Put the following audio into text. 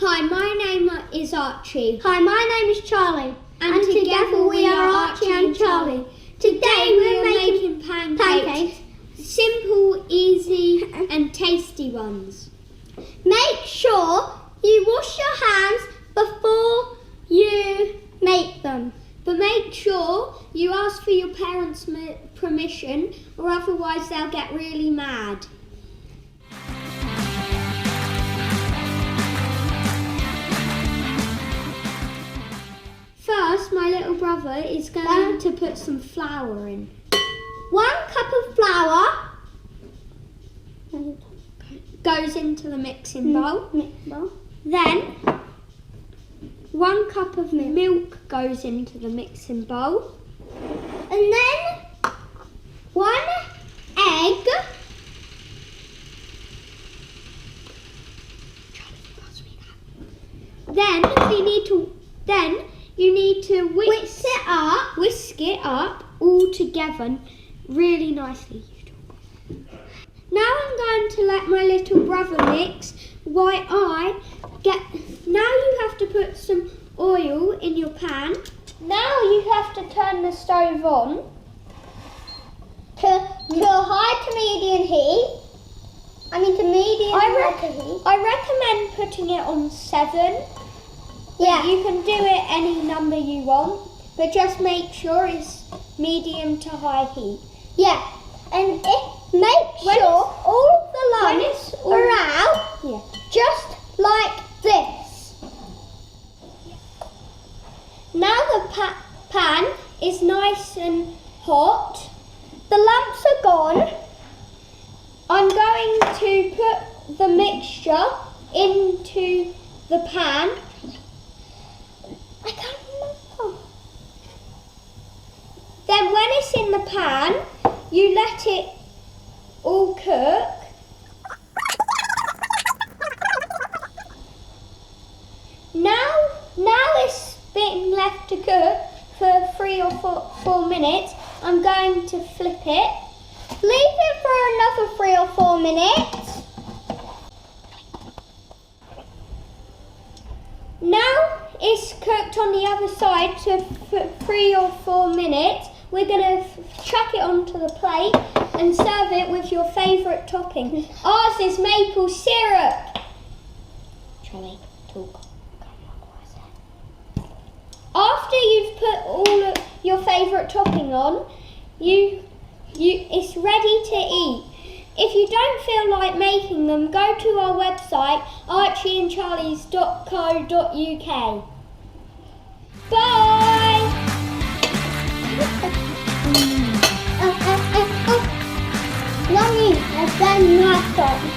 Hi, my name is Archie. Hi, my name is Charlie. And together we are Archie and Charlie. Today we're making pancakes. Simple, easy and tasty ones. Make sure you wash your hands before you make them. But make sure you ask for your parents' permission, or otherwise they'll get really mad. First, my little brother is going to put some flour in. 1 cup of flour goes into the mixing bowl. Then 1 cup of milk goes into the mixing bowl. And then 1 egg. Then you need to whisk it up all together really nicely. Now I'm going to let my little brother mix while now you have to put some oil in your pan. Now you have to turn the stove on to high to medium heat. To medium heat. I recommend putting it on 7. Yeah. You can do it any number you want, but just make sure it's medium to high heat. Yeah. And make sure all the lumps are out, just like this. Now the pan is nice and hot. The lumps are gone. I'm going to put the mixture into the pan. I can't remember. Then when it's in the pan, you let it all cook. Now it's been left to cook for 3 or 4 minutes. I'm going to flip it. Leave it for another 3 or 4 minutes. Now it's cooked on the other side for 3 or 4 minutes. We're going to chuck it onto the plate and serve it with your favourite topping. Ours is maple syrup. Charlie, talk. After you've put all of your favourite topping on, it's ready to eat. If you don't feel like making them, go to our website, archieandcharlies.co.uk. Bye! Mommy, I've done nothing.